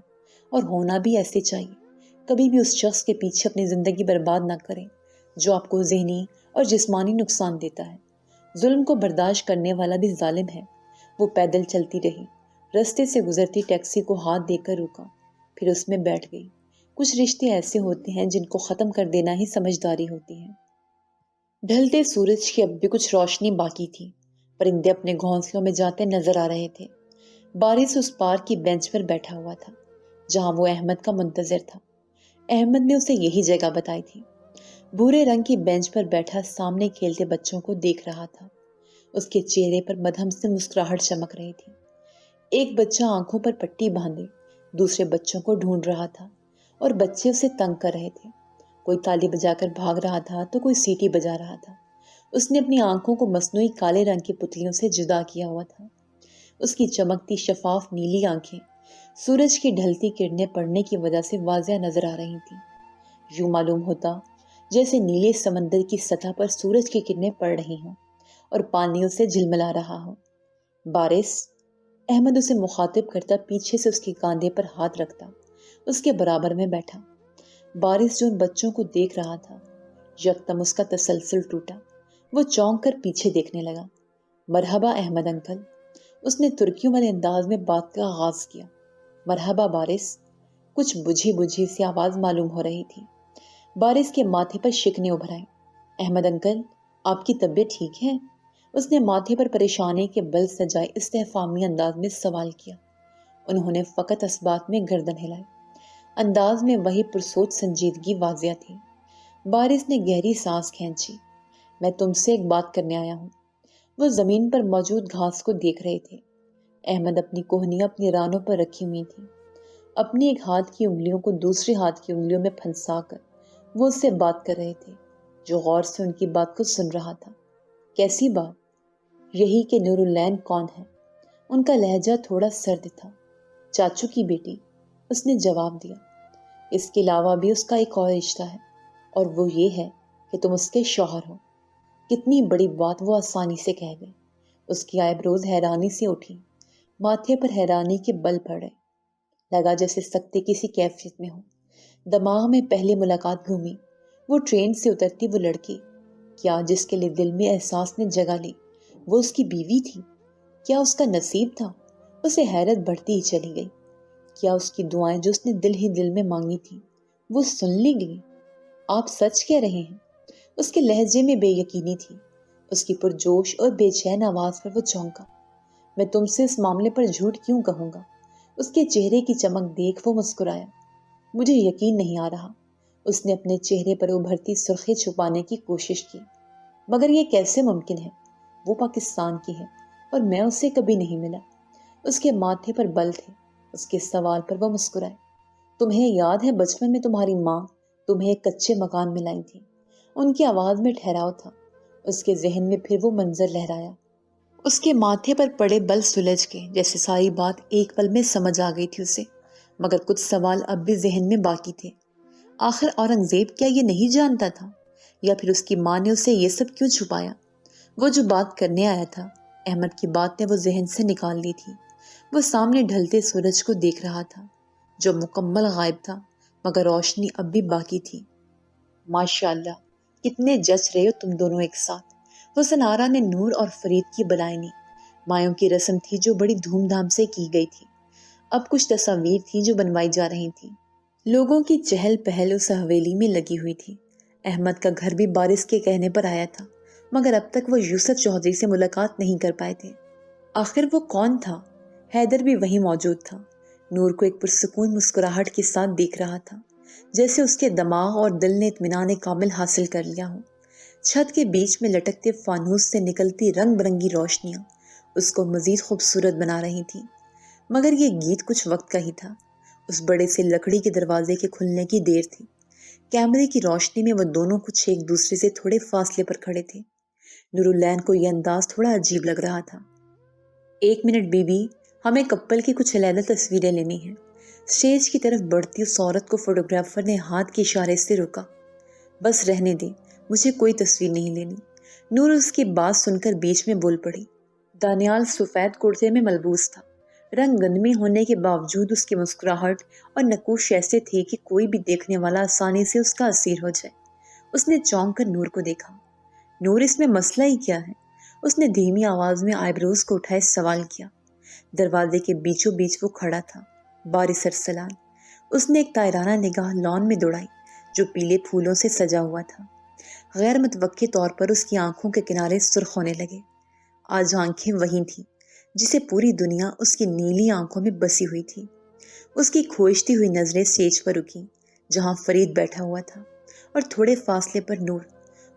اور ہونا بھی ایسے چاہیے۔ کبھی بھی اس شخص کے پیچھے اپنی زندگی برباد نہ کریں جو آپ کو ذہنی اور جسمانی نقصان دیتا ہے۔ ظلم کو برداشت کرنے والا بھی ظالم ہے۔ وہ پیدل چلتی رہی، رستے سے گزرتی ٹیکسی کو ہاتھ دے کر رکا، پھر اس میں بیٹھ گئی۔ کچھ رشتے ایسے ہوتے ہیں جن کو ختم کر دینا ہی سمجھداری ہوتی ہے۔ ڈھلتے سورج کی اب بھی کچھ روشنی باقی تھی۔ پرندے اپنے گھونسلوں میں جاتے نظر آ رہے تھے۔ بارش اس پارک کی بینچ پر بیٹھا ہوا تھا جہاں وہ احمد کا منتظر تھا۔ احمد نے اسے یہی جگہ بتائی تھی۔ بھورے رنگ کی بینچ پر بیٹھا سامنے کھیلتے بچوں کو دیکھ رہا تھا۔ اس کے چہرے پر مدھم سے مسکراہٹ چمک رہی تھی۔ ایک بچہ آنکھوں پر پٹی باندھے دوسرے بچوں کو ڈھونڈ رہا تھا، اور بچے اسے تنگ کر رہے تھے۔ کوئی تالی بجا کر بھاگ رہا تھا تو کوئی سیٹی بجا رہا تھا۔ اس نے اپنی آنکھوں کو مصنوعی کالے رنگ کی پتلیوں سے جدا کیا ہوا تھا۔ اس کی چمکتی شفاف نیلی آنکھیں سورج کی ڈھلتی کرنیں پڑنے کی وجہ سے واضح نظر آ رہی تھیں۔ یوں معلوم ہوتا جیسے نیلے سمندر کی سطح پر سورج کی کرنیں پڑ رہی ہوں اور پانی اسے جھلملا رہا ہو۔ بارش، احمد اسے مخاطب کرتا پیچھے سے اس کے کاندھے پر ہاتھ رکھتا اس کے برابر میں بیٹھا۔ بارش جو ان بچوں کو دیکھ رہا تھا، یکدم اس کا تسلسل ٹوٹا۔ وہ چونک کر پیچھے دیکھنے لگا۔ مرحبا احمد انکل، اس نے ترکیوں والے انداز میں بات کا آغاز کیا۔ مرحبا بارش، کچھ بجھی بجھی سی آواز معلوم ہو رہی تھی۔ بارش کے ماتھے پر شکنیں ابھر آئیں۔ احمد انکل، آپ کی طبیعت ٹھیک ہے؟ اس نے ماتھے پر پریشانی کے بل سجائے استفہامی انداز میں سوال کیا۔ انہوں نے فقط اسبات میں گردن ہلائی۔ انداز میں وہی پرسوچ سنجیدگی واضح تھی۔ بارش نے گہری سانس کھینچی۔ میں تم سے ایک بات کرنے آیا ہوں۔ وہ زمین پر موجود گھاس کو دیکھ رہے تھے۔ احمد اپنی کوہنیاں اپنی رانوں پر رکھی ہوئی تھی، اپنی ایک ہاتھ کی انگلیوں کو دوسرے ہاتھ کی انگلیوں میں پھنسا کر وہ اس سے بات کر رہے تھے، جو غور سے ان کی بات کو سن رہا تھا۔ کیسی بات؟ یہی کہ نور العین کون ہے؟ ان کا لہجہ تھوڑا سرد تھا۔ چاچو کی بیٹی، اس نے جواب دیا۔ اس کے علاوہ بھی اس کا ایک اور رشتہ ہے، اور وہ یہ ہے کہ تم اس کے شوہر ہو۔ کتنی بڑی بات وہ آسانی سے کہہ گئے۔ اس کی آئی بروز حیرانی سے اٹھی، ماتھے پر حیرانی کے بل پڑے، لگا جیسے سکتے کسی کیفیت میں ہو۔ دماغ میں پہلی ملاقات گھومی، وہ ٹرین سے اترتی وہ لڑکی، کیا جس کے لیے دل میں احساس نے جگہ لی وہ اس کی بیوی تھی؟ کیا اس کا نصیب تھا؟ اسے حیرت بڑھتی ہی چلی گئی۔ کیا اس کی دعائیں جو اس نے دل ہی دل میں مانگی تھی وہ سن لی گئی؟ آپ سچ کہہ رہے ہیں؟ اس کے لہجے میں بے یقینی تھی۔ اس کی پرجوش اور بے چین آواز پر وہ چونکا۔ میں تم سے اس معاملے پر جھوٹ کیوں کہوں گا؟ اس کے چہرے کی چمک دیکھ وہ مسکرایا۔ مجھے یقین نہیں آ رہا۔ اس نے اپنے چہرے پر ابھرتی سرخی چھپانے کی کوشش کی۔ مگر یہ کیسے ممکن ہے؟ وہ پاکستان کی ہے اور میں اسے کبھی نہیں ملا۔ اس کے ماتھے پر بل تھے۔ اس کے سوال پر وہ مسکرائے۔ تمہیں یاد ہے بچپن میں تمہاری ماں تمہیں ایک کچے مکان میں لائی تھی؟ ان کی آواز میں ٹھہراؤ تھا۔ اس کے ذہن میں پھر وہ منظر لہرایا۔ اس کے ماتھے پر پڑے بل سلجھ کے جیسے ساری بات ایک پل میں سمجھ آ گئی تھی اسے، مگر کچھ سوال اب بھی ذہن میں باقی تھے۔ آخر اورنگزیب کیا یہ نہیں جانتا تھا، یا پھر اس کی ماں نے اسے یہ سب کیوں چھپایا؟ وہ جو بات کرنے آیا تھا، احمد کی بات نے وہ ذہن سے نکال لی تھی۔ وہ سامنے ڈھلتے سورج کو دیکھ رہا تھا جو مکمل غائب تھا، مگر روشنی اب بھی باقی تھی۔ ماشاءاللہ، کتنے جچ رہے ہو تم دونوں ایک ساتھ۔ حسن آرا نے نور اور فرید کی بلائنی۔ مایوں کی رسم تھی جو بڑی دھوم دھام سے کی گئی تھی۔ اب کچھ تصاویر تھی جو بنوائی جا رہی تھی۔ لوگوں کی چہل پہل اس حویلی میں لگی ہوئی تھی۔ احمد کا گھر بھی بارش کے کہنے پر آیا تھا، مگر اب تک وہ یوسف چودھری سے ملاقات نہیں کر پائے تھے۔ آخر وہ کون تھا؟ حیدر بھی وہیں موجود تھا، نور کو ایک پرسکون مسکراہٹ کے ساتھ دیکھ رہا تھا، جیسے اس کے دماغ اور دل نے اطمینان کامل حاصل کر لیا ہو۔ چھت کے بیچ میں لٹکتے فانوس سے نکلتی رنگ برنگی روشنیاں اس کو مزید خوبصورت بنا رہی تھیں، مگر یہ گیت کچھ وقت کا ہی تھا۔ اس بڑے سے لکڑی کے دروازے کے کھلنے کی دیر تھی۔ کیمرے کی روشنی میں وہ دونوں کچھ ایک دوسرے سے تھوڑے فاصلے پر کھڑے تھے۔ نور العین کو یہ انداز تھوڑا عجیب لگ رہا تھا۔ 1 منٹ بی بی، ہمیں کپل کی کچھ علیحدہ تصویریں لینی ہیں۔ اسٹیج کی طرف بڑھتی اس عورت کو فوٹوگرافر نے ہاتھ کے اشارے سے روکا۔ بس رہنے دیں، مجھے کوئی تصویر نہیں لینی۔ نور اس کی بات سن کر بیچ میں بول پڑی۔ دانیال سفید کرتے میں ملبوس تھا۔ رنگ گندمی ہونے کے باوجود اس کی مسکراہٹ اور نقوش ایسے تھے کہ کوئی بھی دیکھنے والا آسانی سے اس کا اسیر ہو جائے۔ اس نے چونک کر نور کو دیکھا۔ نور، اس میں مسئلہ ہی کیا ہے؟ اس نے دھیمی آواز میں آئی بروز کو اٹھائے سوال کیا۔ دروازے کے بیچوں بیچ وہ کھڑا تھا، بارش ارسلان۔ اس نے ایک طائرانہ نگاہ لان میں دوڑائی جو پیلے پھولوں سے سجا ہوا تھا۔ غیر متوقع طور پر اس کی آنکھوں کے کنارے سرخ ہونے لگے۔ آج آنکھیں وہی تھیں جسے پوری دنیا اس کی نیلی آنکھوں میں بسی ہوئی تھی۔ اس کی کھوجتی ہوئی نظریں اسٹیج پر رکیں جہاں فرید بیٹھا ہوا تھا، اور تھوڑے فاصلے پر نور۔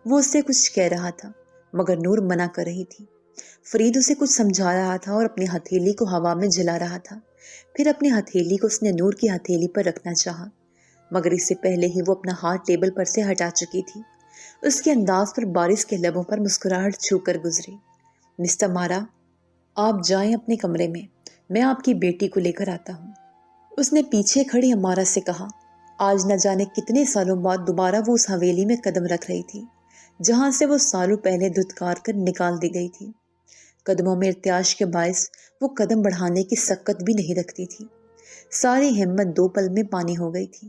وہ اس سے کچھ کہہ رہا تھا مگر نور منع کر رہی تھی۔ فرید اسے کچھ سمجھا رہا تھا اور اپنی ہتھیلی کو ہوا میں جلا رہا تھا۔ پھر اپنی ہتھیلی کو اس نے نور کی ہتھیلی پر رکھنا چاہا، مگر اس سے پہلے ہی وہ اپنا ہاتھ ٹیبل پر سے ہٹا چکی تھی۔ اس کے انداز پر بارش کے لبوں پر مسکراہٹ چھو کر گزری۔ مسٹر مارا، آپ جائیں اپنے کمرے میں آپ کی بیٹی کو لے کر آتا ہوں۔ اس نے پیچھے کھڑی امارا سے کہا۔ آج نہ جانے کتنے سالوں بعد دوبارہ وہ اس حویلی میں قدم رکھ رہی تھی جہاں سے وہ سالوں پہلے دھتکار کر نکال دی گئی تھی۔ قدموں میں ارتعاش کے باعث وہ قدم بڑھانے کی سکت بھی نہیں رکھتی تھی۔ ساری ہمت 2 پل میں پانی ہو گئی تھی۔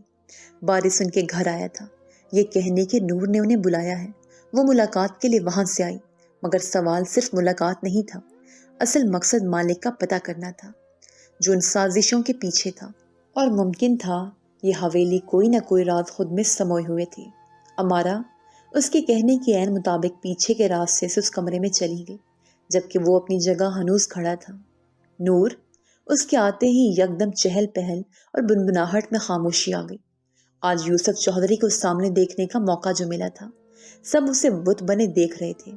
بارش ان کے گھر آیا تھا یہ کہنے کہ نور نے انہیں بلایا ہے۔ وہ ملاقات کے لیے وہاں سے آئی، مگر سوال صرف ملاقات نہیں تھا، اصل مقصد مالک کا پتہ کرنا تھا جو ان سازشوں کے پیچھے تھا، اور ممکن تھا یہ حویلی کوئی نہ کوئی راز خود میں سموئے ہوئے تھی۔ امارا اس کے کہنے کے عین مطابق پیچھے کے راستے سے اس کمرے میں چلی گئی، جبکہ وہ اپنی جگہ ہنوز کھڑا تھا۔ نور، اس کے آتے ہی یکدم چہل پہل اور بنبناہٹ میں خاموشی آ گئی۔ آج یوسف چودھری کو سامنے دیکھنے کا موقع جو ملا تھا، سب اسے بت بنے دیکھ رہے تھے۔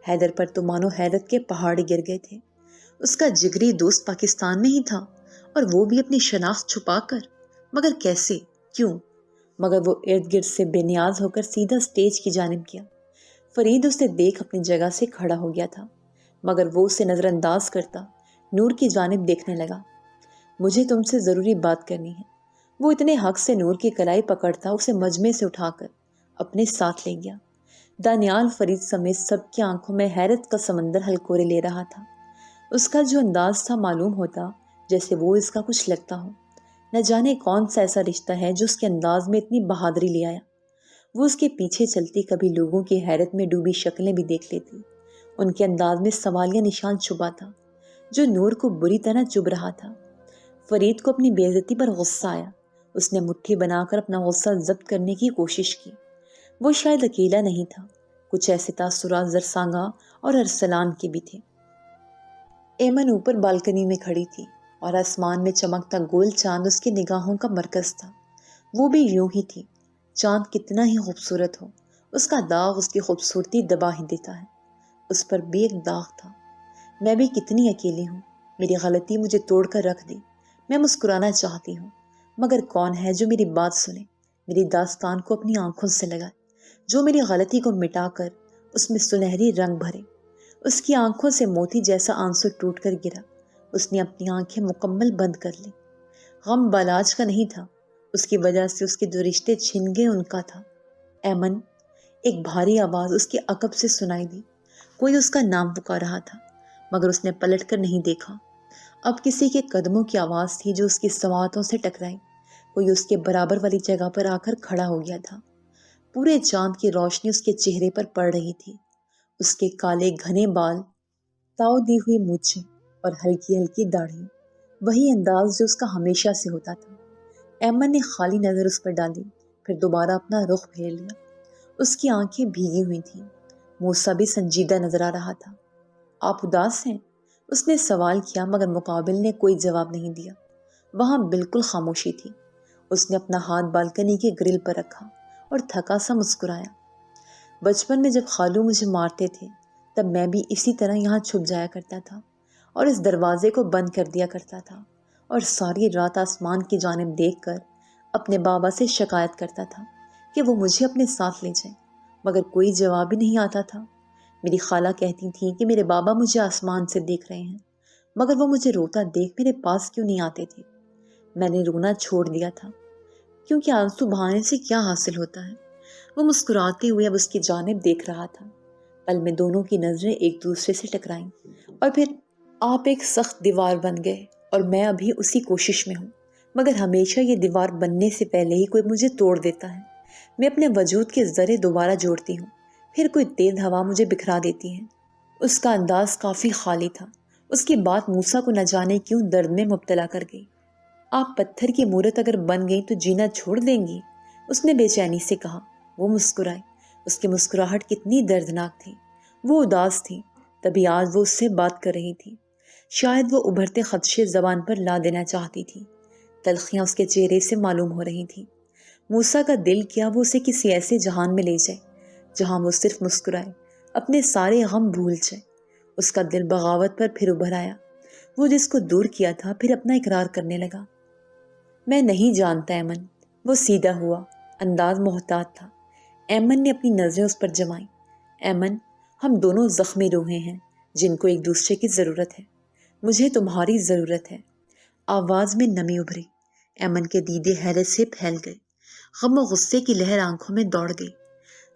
حیدر پر تو مانو حیرت کے پہاڑ گر گئے تھے۔ اس کا جگری دوست پاکستان میں ہی تھا، اور وہ بھی اپنی شناخت چھپا کر۔ مگر کیسے؟ کیوں؟ مگر وہ ارد گرد سے بے نیاز ہو کر سیدھا سٹیج کی جانب گیا۔ فرید اسے دیکھ اپنی جگہ سے کھڑا ہو گیا تھا، مگر وہ اسے نظر انداز کرتا نور کی جانب دیکھنے لگا۔ مجھے تم سے ضروری بات کرنی ہے۔ وہ اتنے حق سے نور کی کلائی پکڑتا اسے مجمع سے اٹھا کر اپنے ساتھ لے گیا۔ دانیال فرید سمیت سب کی آنکھوں میں حیرت کا سمندر ہلکورے لے رہا تھا۔ اس کا جو انداز تھا معلوم ہوتا جیسے وہ اس کا کچھ لگتا ہو۔ نہ جانے کون سا ایسا رشتہ ہے جو اس کے انداز میں اتنی بہادری لے آیا۔ وہ اس کے پیچھے چلتی کبھی لوگوں کی حیرت میں ڈوبی شکلیں بھی دیکھ لیتی۔ ان کے انداز میں سوالیہ نشان چھپا تھا جو نور کو بری طرح چبھ رہا تھا۔ فرید کو اپنی بے عزتی پر غصہ آیا۔ اس نے مٹھی بنا کر اپنا غصہ ضبط کرنے کی کوشش کی۔ وہ شاید اکیلا نہیں تھا، کچھ ایسے تاثرات زرسانگا اور ارسلان کے بھی تھے۔ ایمن اوپر بالکنی میں کھڑی تھی اور آسمان میں چمکتا گول چاند اس کی نگاہوں کا مرکز تھا۔ وہ بھی یوں ہی تھی۔ چاند کتنا ہی خوبصورت ہو، اس کا داغ اس کی خوبصورتی دبا ہی دیتا ہے۔ اس پر بھی ایک داغ تھا۔ میں بھی کتنی اکیلی ہوں، میری غلطی مجھے توڑ کر رکھ دی۔ میں مسکرانا چاہتی ہوں، مگر کون ہے جو میری بات سنے، میری داستان کو اپنی آنکھوں سے لگائے، جو میری غلطی کو مٹا کر اس میں سنہری رنگ بھرے۔ اس کی آنکھوں سے موتی جیسا آنسو ٹوٹ کر گرا۔ اس نے اپنی آنکھیں مکمل بند کر لی۔ غم بالاج کا نہیں تھا، اس کی وجہ سے اس کے جو رشتے چھن گئے ان کا تھا۔ ایمن، ایک بھاری آواز اس کے عقب سے سنائی دی۔ کوئی اس کا نام پکار رہا تھا، مگر اس نے پلٹ کر نہیں دیکھا۔ اب کسی کے قدموں کی آواز تھی جو اس کی سماعتوں سے ٹکرائی۔ کوئی اس کے برابر والی جگہ پر آ کر کھڑا ہو گیا تھا۔ پورے چاند کی روشنی اس کے چہرے پر پڑ رہی تھی۔ اس کے کالے گھنے بال، تاؤ دی ہوئی مونچھیں اور ہلکی ہلکی داڑھی، وہی انداز جو اس کا ہمیشہ سے ہوتا تھا۔ ایمن نے خالی نظر اس پر ڈالی، پھر دوبارہ اپنا رخ پھیر لیا۔ اس کی آنکھیں بھیگی ہوئی تھیں۔ موسیٰ بھی سنجیدہ نظر آ رہا تھا۔ آپ اداس ہیں؟ اس نے سوال کیا، مگر مقابل نے کوئی جواب نہیں دیا۔ وہاں بالکل خاموشی تھی۔ اس نے اپنا ہاتھ بالکنی کے گرل پر رکھا اور تھکا سا مسکرایا۔ بچپن میں جب خالو مجھے مارتے تھے تب میں بھی اسی طرح یہاں چھپ جایا کرتا تھا اور اس دروازے کو بند کر دیا کرتا تھا، اور ساری رات آسمان کی جانب دیکھ کر اپنے بابا سے شکایت کرتا تھا کہ وہ مجھے اپنے ساتھ لے جائیں، مگر کوئی جواب ہی نہیں آتا تھا۔ میری خالہ کہتی تھیں کہ میرے بابا مجھے آسمان سے دیکھ رہے ہیں، مگر وہ مجھے روتا دیکھ میرے پاس کیوں نہیں آتے تھے۔ میں نے رونا چھوڑ دیا تھا، کیونکہ آنسو بہانے سے کیا حاصل ہوتا ہے۔ وہ مسکراتے ہوئے اب اس کی جانب دیکھ رہا تھا۔ پل میں دونوں کی نظریں ایک دوسرے سے ٹکرائیں، اور پھر آپ ایک سخت دیوار بن گئے، اور میں ابھی اسی کوشش میں ہوں، مگر ہمیشہ یہ دیوار بننے سے پہلے ہی کوئی مجھے توڑ دیتا ہے۔ میں اپنے وجود کے ذرے دوبارہ جوڑتی ہوں، پھر کوئی تیز ہوا مجھے بکھرا دیتی ہے۔ اس کا انداز کافی خالی تھا۔ اس کی بات موسیٰ کو نہ جانے کیوں درد میں مبتلا کر گئی۔ آپ پتھر کی مورت اگر بن گئی تو جینا چھوڑ دیں گی؟ اس نے بے چینی سے کہا۔ وہ مسکرائی۔ اس کی مسکراہٹ کتنی دردناک تھی۔ وہ اداس تھی، تبھی آج وہ اس سے بات کر رہی تھی۔ شاید وہ ابھرتے خدشے زبان پر لا دینا چاہتی تھی۔ تلخیاں اس کے چہرے سے معلوم ہو رہی تھی۔ موسیٰ کا دل کیا وہ اسے کسی ایسے جہان میں لے جائے جہاں وہ صرف مسکرائے، اپنے سارے غم بھول جائے۔ اس کا دل بغاوت پر پھر ابھر آیا۔ وہ جس کو دور کیا تھا پھر اپنا اقرار کرنے لگا۔ میں نہیں جانتا ایمن۔ وہ سیدھا ہوا، انداز محتاط تھا۔ ایمن نے اپنی نظریں اس پر جمائیں۔ ایمن، ہم دونوں زخمی روحیں ہیں جن کو ایک دوسرے کی ضرورت ہے۔ مجھے تمہاری ضرورت ہے۔ آواز میں نمی ابھری۔ ایمن کے دیدے حیرت سے پھیل گئے۔ غم و غصے کی لہر آنکھوں میں دوڑ گئی۔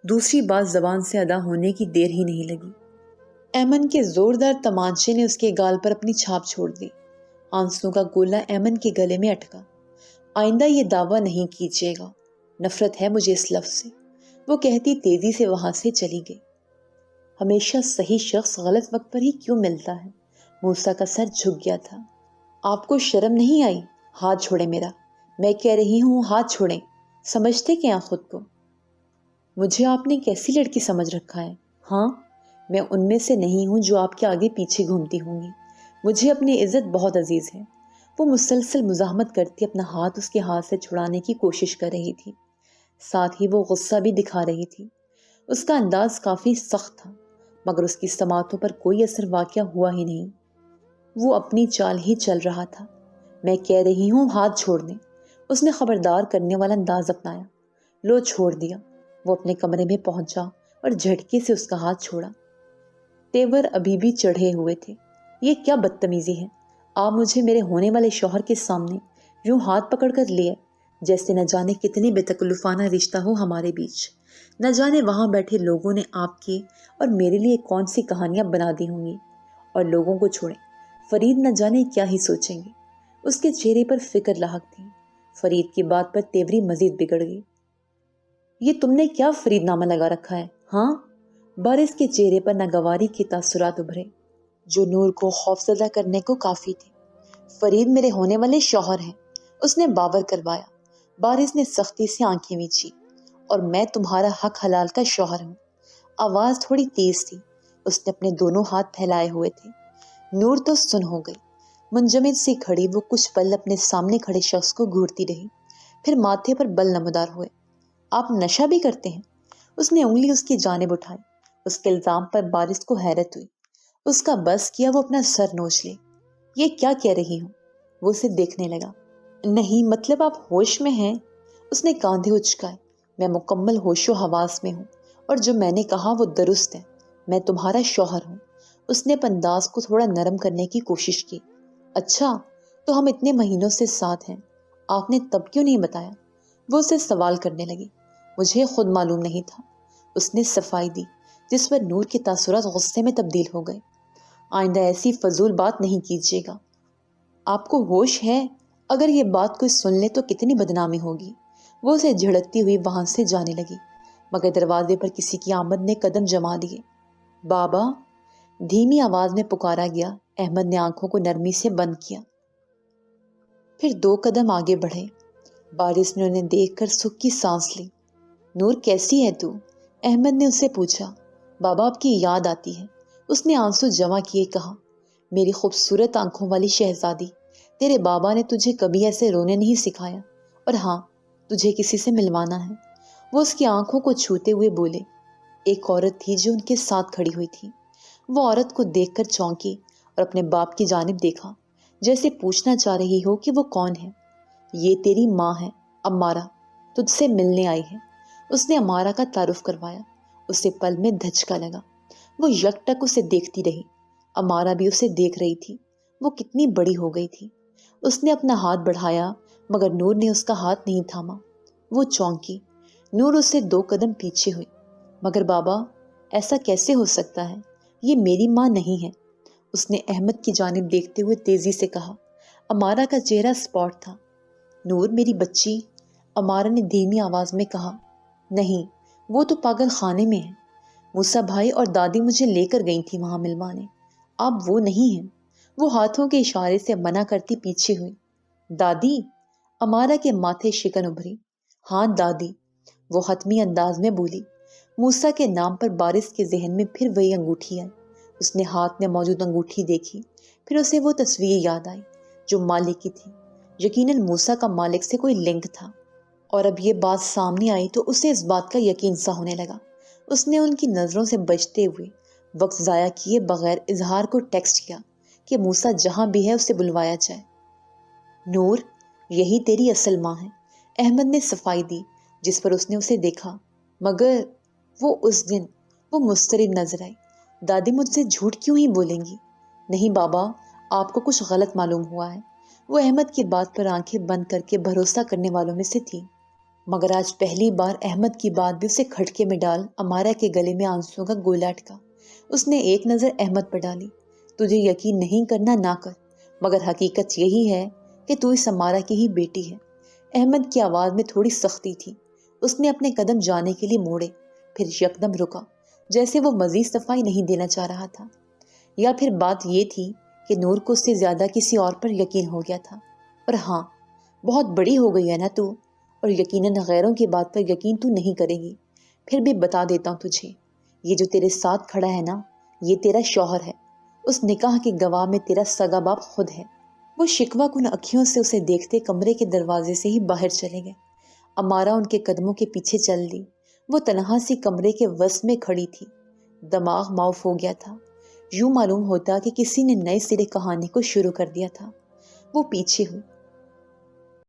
دوسری بات زبان سے ادا ہونے کی دیر ہی نہیں لگی۔ ایمن کے زوردار تمانچے نے اس کے گال پر اپنی چھاپ چھوڑ دی۔ آنسوں کا گولہ ایمن کے گلے میں اٹکا۔ آئندہ یہ دعویٰ نہیں کیجیے گا، نفرت ہے مجھے اس لفظ سے، وہ کہتی تیزی سے وہاں سے چلی گئی۔ ہمیشہ صحیح شخص غلط وقت پر ہی کیوں ملتا ہے؟ موسیٰ کا سر جھک گیا تھا۔ آپ کو شرم نہیں آئی؟ ہاتھ چھوڑیں میرا، میں کہہ رہی ہوں ہاتھ چھوڑیں۔ سمجھتے کیا خود کو؟ مجھے آپ نے کیسی لڑکی سمجھ رکھا ہے؟ ہاں، میں ان میں سے نہیں ہوں جو آپ کے آگے پیچھے گھومتی ہوں گی۔ مجھے اپنی عزت بہت عزیز ہے۔ وہ مسلسل مزاحمت کرتی اپنا ہاتھ اس کے ہاتھ سے چھڑانے کی کوشش کر رہی تھی، ساتھ ہی وہ غصہ بھی دکھا رہی تھی۔ اس کا انداز کافی سخت تھا، مگر اس کی سماعتوں پر کوئی اثر واقع ہوا ہی نہیں۔ وہ اپنی چال ہی چل رہا تھا۔ میں کہہ رہی ہوں ہاتھ چھوڑ دیں۔ اس نے خبردار کرنے والا انداز اپنایا۔ لو چھوڑ دیا۔ وہ اپنے کمرے میں پہنچا اور جھٹکے سے اس کا ہاتھ چھوڑا۔ تیور ابھی بھی چڑھے ہوئے تھے۔ یہ کیا بدتمیزی ہے؟ آپ مجھے میرے ہونے والے شوہر کے سامنے یوں ہاتھ پکڑ کر لیے جیسے نہ جانے کتنے بے تکلفانہ رشتہ ہو ہمارے بیچ۔ نہ جانے وہاں بیٹھے لوگوں نے آپ کی اور میرے لیے کون سی کہانیاں بنا دی ہوں گی۔ اور لوگوں کو چھوڑیں، فرید نہ جانے کیا ہی سوچیں گے۔ اس کے چہرے پر فکر لاحق تھی۔ فرید کی بات پر تیوری مزید بگڑ گئی۔ یہ تم نے کیا فرید نامہ لگا رکھا ہے ہاں؟ بارش کے چہرے پر ناگواری کے تاثرات ابھرے جو نور کو خوفزدہ کرنے کو کافی تھے۔ فرید میرے ہونے والے شوہر ہیں، اس نے باور کروایا۔ بارش نے سختی سے آنکھیں میچی۔ اور میں تمہارا حق حلال کا شوہر ہوں۔ آواز تھوڑی تیز تھی۔ اس نے اپنے دونوں ہاتھ پھیلائے ہوئے تھے۔ نور تو سن ہو گئی۔ منجمد سی کھڑی وہ کچھ پل اپنے سامنے کھڑے شخص کو گھورتی رہی، پھر ماتھے پر بل نمودار ہوئے۔ آپ نشہ بھی کرتے ہیں؟ اس نے انگلی اس کی جانب اٹھائی۔ اس کے الزام پر بارش کو حیرت ہوئی۔ اس کا بس کیا وہ اپنا سر نوچ لے۔ یہ کیا کہہ رہی ہوں؟ وہ اسے دیکھنے لگا۔ نہیں مطلب آپ ہوش میں ہیں؟ اس نے کاندھے اچکائے۔ میں مکمل ہوش و حواس میں ہوں اور جو میں نے کہا وہ درست ہے۔ میں تمہارا شوہر ہوں۔ اس نے اپنے انداز کو تھوڑا نرم کرنے کی کوشش کی۔ اچھا تو ہم اتنے مہینوں سے ساتھ ہیں، آپ نے تب کیوں نہیں بتایا؟ وہ اسے سوال کرنے لگی۔ مجھے خود معلوم نہیں تھا، اس نے صفائی دی، جس پر نور کے تاثرات غصے میں تبدیل ہو گئے۔ آئندہ ایسی فضول بات نہیں کیجیے گا۔ آپ کو ہوش ہے؟ اگر یہ بات کوئی سن لے تو کتنی بدنامی ہوگی۔ وہ اسے جھڑکتی ہوئی وہاں سے جانے لگی، مگر دروازے پر کسی کی آمد نے قدم جما دیے۔ بابا، دھیمی آواز میں پکارا گیا۔ احمد نے آنکھوں کو نرمی سے بند کیا، پھر 2 قدم آگے بڑھے۔ بارش نے انہیں دیکھ کر سکھ کی سانس لی۔ نور کیسی ہے تو؟ احمد نے اسے پوچھا۔ بابا آپ کی یاد آتی ہے، اس نے آنسو جمع کیے کہا۔ میری خوبصورت آنکھوں والی شہزادی، تیرے بابا نے تجھے کبھی ایسے رونے نہیں سکھایا، اور ہاں تجھے کسی سے ملوانا ہے۔ وہ اس کی آنکھوں کو چھوتے ہوئے بولے۔ ایک عورت تھی جو ان کے ساتھ کھڑی ہوئی تھی۔ وہ عورت کو دیکھ کر چونکی اور اپنے باپ کی جانب دیکھا، جیسے پوچھنا چاہ رہی ہو کہ وہ کون ہے۔ یہ تیری ماں ہے، امارہ، تجھ سے ملنے آئی ہے۔ اس نے امارہ کا تعارف کروایا۔ اسے پل میں دھچکا لگا۔ وہ یک ٹک اسے دیکھتی رہی۔ امارہ بھی اسے دیکھ رہی تھی۔ وہ کتنی بڑی ہو گئی تھی۔ اس نے اپنا ہاتھ بڑھایا مگر نور نے اس کا ہاتھ نہیں تھاما۔ وہ چونکی۔ نور اس سے 2 قدم پیچھے ہوئی۔ مگر بابا، ایسا کیسے ہو سکتا ہے؟ یہ میری ماں نہیں ہے، اس نے احمد کی جانب دیکھتے ہوئے تیزی سے کہا۔ امارہ کا چہرہ اسپاٹ تھا۔ نور میری بچی، امارہ نے دھیمی آواز میں کہا۔ نہیں، وہ تو پاگل خانے میں ہے۔ موسیٰ بھائی اور دادی مجھے لے کر گئی تھی وہاں ملوانے۔ آپ وہ نہیں ہیں۔ وہ ہاتھوں کے اشارے سے منع کرتی پیچھے ہوئی۔ دادی؟ امارہ کے ماتھے شکن ابھری۔ ہاں دادی، وہ حتمی انداز میں بولی۔ موسیٰ کے نام پر بارش کے ذہن میں پھر وہی انگوٹھی آئی۔ اس نے ہاتھ میں موجود انگوٹھی دیکھی، پھر اسے وہ تصویر یاد آئی جو مالک کی تھی۔ یقیناً موسیٰ کا مالک سے کوئی لنک تھا، اور اب یہ بات سامنے آئی تو اسے اس بات کا یقین سا ہونے لگا۔ اس نے ان کی نظروں سے بچتے ہوئے وقت ضائع کیے بغیر اظہار کو ٹیکسٹ کیا کہ موسیٰ جہاں بھی ہے اسے بلوایا جائے۔ نور، یہی تیری اصل ماں ہے، احمد نے صفائی دی، جس پر اس نے اسے دیکھا۔ مگر وہ اس دن وہ مضطرب نظر آئی۔ دادی مجھ سے جھوٹ کیوں ہی بولیں گی؟ نہیں بابا، آپ کو کچھ غلط معلوم ہوا ہے۔ وہ احمد کی بات پر آنکھیں بند کر کے بھروسہ کرنے والوں میں سے تھی، مگر آج پہلی بار احمد کی بات بھی اسے کھٹکے میں ڈال امارہ کے گلے میں آنسوؤں کا گولا اٹکا۔ اس نے ایک نظر احمد پر ڈالی۔ تجھے یقین نہیں کرنا نہ کر، مگر حقیقت یہی ہے کہ تو اس امارہ کی ہی بیٹی ہے۔ احمد کی آواز میں تھوڑی سختی تھی۔ اس نے اپنے قدم جانے کے لیے موڑے، پھر یکدم رکا، جیسے وہ مزید صفائی نہیں دینا چاہ رہا تھا، یا پھر بات یہ تھی کہ نور کو اس سے زیادہ کسی اور پر یقین ہو گیا تھا۔ اور ہاں، بہت بڑی ہو گئی ہے نا تو، اور یقیناً غیروں کی بات پر یقین تو نہیں کرے گی۔ پھر بھی بتا دیتا ہوں تجھے، یہ جو تیرے ساتھ کھڑا ہے نا، یہ تیرا شوہر ہے۔ اس نکاح کے گواہ میں تیرا سگا باپ خود ہے۔ وہ شکوہ کن اکھیوں سے اسے دیکھتے کمرے کے دروازے سے ہی باہر چلے گئے۔ امارہ ان کے قدموں کے پیچھے چل دی۔ وہ تنہا سی کمرے کے وسط میں کھڑی تھی۔ دماغ معاف ہو گیا تھا۔ یوں معلوم ہوتا کہ کسی نے نئے سرے کہانی کو شروع کر دیا تھا۔ وہ پیچھے ہوئی